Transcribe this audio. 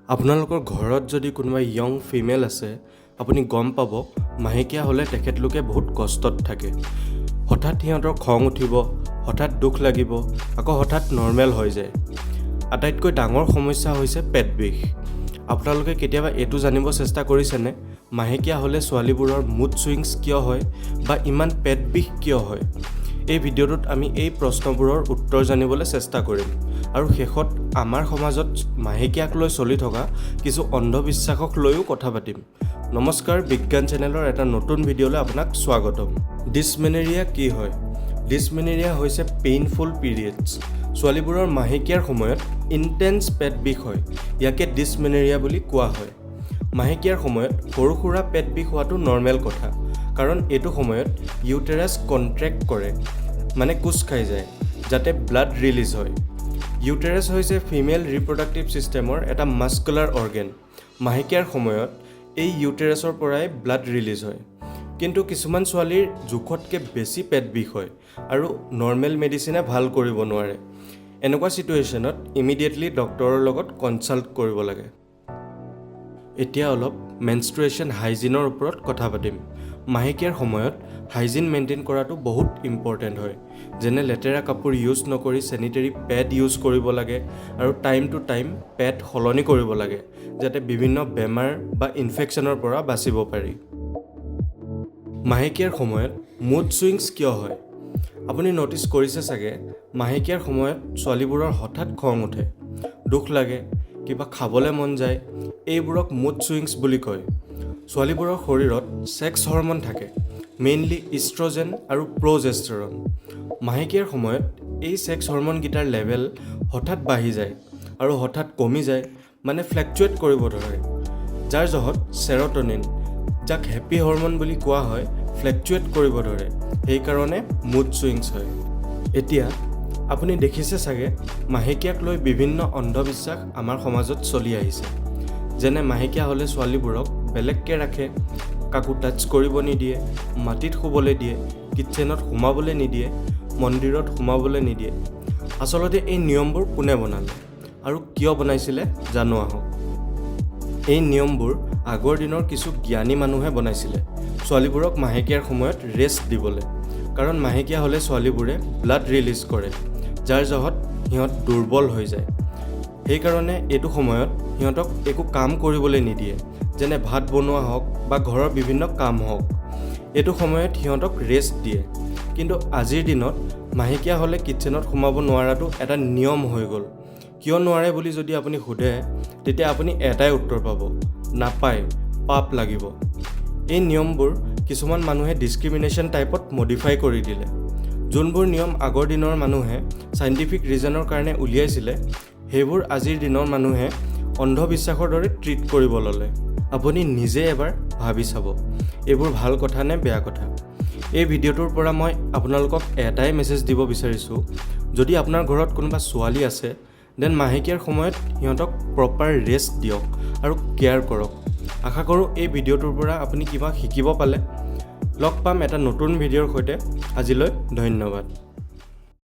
আপোনালোকৰ ঘৰত যদি কোনোবা ইয়ং ফিমেল আছে আপুনি গম পাব মাহেকীয়া হ'লে তেখেতলোকে বহুত কষ্টত থাকে হঠাৎ সিহঁতৰ খং উঠিব হঠাৎ দুখ লাগিব আকৌ হঠাৎ নৰ্মেল হৈ যায় আটাইতকৈ ডাঙৰ সমস্যা হৈছে পেট বিষ আপোনালোকে কেতিয়াবা এটো জানিব চেষ্টা কৰিছেনে মাহেকীয়া হ'লে ছোৱালীবোৰৰ মুড সুইংছ কিয় হয় বা ইমান পেট বিষ কিয় হয় এই ভিডিঅ'টোত আমি এই প্ৰশ্নবোৰৰ উত্তৰ জানিবলৈ চেষ্টা কৰিম আৰু শেষত আমাৰ সমাজত মাহেকীয়াক লৈ চলি থকা কিছু অন্ধবিশ্বাসক লৈও কথা পাতিম নমস্কাৰ বিজ্ঞান চেনেলৰ এটা নতুন ভিডিঅ'লৈ আপোনাক স্বাগতম ডিছমেনৰিয়া কি হয় ডিছমেনৰিয়া হৈছে পেইনফুল পিৰিয়ডছ ছোৱালীবোৰৰ মাহেকীয়াৰ সময়ত ইনটেন্স পেট বিষ হয় ইয়াকে ডিছমেনৰিয়া বুলি কোৱা হয় মাহেকীয়াৰ সময়ত সৰু সুৰা পেট বিষ হোৱাটো নৰ্মেল কথা কাৰণ এইটো সময়ত ইউটেৰাছ কণ্ট্ৰেক্ট কৰে মানে কোচ খাই যায় যাতে ব্লাড ৰিলিজ হয় ইউটেৰাছ হৈছে ফিমেল ৰিপ্ৰডাক্টিভ ছিষ্টেমৰ এটা মাস্কুলাৰ অৰ্গেন মাহেকীয়াৰ সময়ত এই ইউটেৰাছৰ পৰাই ব্লাড ৰিলিজ হয় কিন্তু কিছুমান ছোৱালীৰ জোখতকৈ বেছি পেট বিষ হয় আৰু নৰ্মেল মেডিচিনে ভাল কৰিব নোৱাৰে এনেকুৱা চিটুৱেশ্যনত ইমিডিয়েটলি ডক্টৰৰ লগত কনচাল্ট কৰিব লাগে এতিয়া অলপ মেনষ্ট্ৰুৱেশ্যন হাইজিনৰ ওপৰত কথা পাতিম মাহেকীয়াৰ সময়ত হাইজিন মেইনটেইন কৰাটো বহুত ইম্পৰ্টেণ্ট হয় যেনে লেতেৰা কাপোৰ ইউজ নকৰি চেনিটেৰী পেড ইউজ কৰিব লাগে আৰু টাইম টু টাইম পেড সলনি কৰিব লাগে যাতে বিভিন্ন বেমাৰ বা ইনফেকশ্যনৰ পৰা বাচিব পাৰি মাহেকীয়াৰ সময়ত মুড সুইংছ কিয় হয় আপুনি ন'টিছ কৰিছে চাগে মাহেকীয়াৰ সময়ত ছোৱালীবোৰৰ হঠাৎ খং উঠে দুখ লাগে কিবা খাবলৈ মন যায় এইবোৰক মুড সুইংছ বুলি কয় ছোৱালীবোৰৰ শৰীৰত ছেক্স হৰম'ন থাকে মেইনলি ইষ্ট্ৰজেন আৰু প্ৰজেষ্টেৰন মাহেকীয়াৰ সময়ত এই ছেক্স হৰম'নকেইটাৰ লেভেল হঠাৎ বাঢ়ি যায় আৰু হঠাৎ কমি যায় মানে ফ্লেকচুৱেট কৰিব ধৰে যাৰ জহত চেৰ'টনিন যাক হেপী হৰম'ন বুলি কোৱা হয় ফ্লেকচুৱেট কৰিব ধৰে সেইকাৰণে মুড সুইংছ হয় এতিয়া আপুনি দেখিছে চাগে মাহেকীয়াক লৈ বিভিন্ন অন্ধবিশ্বাস আমাৰ সমাজত চলি আহিছে যেনে মাহেকীয়া হ'লে ছোৱালীবোৰক বেলেগকৈ ৰাখে কাকো টাচ কৰিব নিদিয়ে মাটিত শুবলৈ দিয়ে কিটচেনত সোমাবলৈ নিদিয়ে মন্দিৰত সোমাবলৈ নিদিয়ে আচলতে এই নিয়মবোৰ কোনে বনালে আৰু কিয় বনাইছিলে জানো আহক এই নিয়মবোৰ আগৰ দিনৰ কিছু জ্ঞানী মানুহে বনাইছিলে ছোৱালীবোৰক মাহেকীয়াৰ সময়ত ৰেষ্ট দিবলৈ কাৰণ মাহেকীয়া হ'লে ছোৱালীবোৰে ব্লাড ৰিলিজ কৰে যাৰ জহত সিহঁত দুৰ্বল হৈ যায় সেইকাৰণে এইটো সময়ত সিহঁতক একো কাম কৰিবলৈ নিদিয়ে যেনে ভাত বনোৱা হওক বা ঘৰৰ বিভিন্ন কাম হওক এইটো সময়ত সিহঁতক ৰেষ্ট দিয়ে কিন্তু আজিৰ দিনত মাহেকীয়া হ'লে কিটচেনত সোমাব নোৱাৰাটো এটা নিয়ম হৈ গ'ল কিয় নোৱাৰে বুলি যদি আপুনি সোধে তেতিয়া আপুনি এটাই উত্তৰ পাব নাপায় পাপ লাগিব এই নিয়মবোৰ কিছুমান মানুহে ডিছক্ৰিমিনেশ্যন টাইপত মডিফাই কৰি দিলে যোনবোৰ নিয়ম আগৰ দিনৰ মানুহে চাইণ্টিফিক ৰিজনৰ কাৰণে উলিয়াইছিলে সেইবোৰ আজিৰ দিনৰ মানুহে অন্ধবিশ্বাসৰ দৰে ট্ৰিট কৰিব ল'লে আপুনি নিজে এবাৰ ভাবি চাব এইবোৰ ভাল কথা নে বেয়া কথা এই ভিডিঅ'টোৰ পৰা মই আপোনালোকক এটাই মেছেজ দিব বিচাৰিছোঁ যদি আপোনাৰ ঘৰত কোনোবা ছোৱালী আছে দেন মাহেকীয়াৰ সময়ত সিহঁতক প্ৰপাৰ ৰেষ্ট দিয়ক আৰু কেয়াৰ কৰক আশা কৰোঁ এই ভিডিঅ'টোৰ পৰা আপুনি কিবা শিকিব পালে লগ পাম এটা নতুন ভিডিঅ'ৰ সৈতে আজিলৈ ধন্যবাদ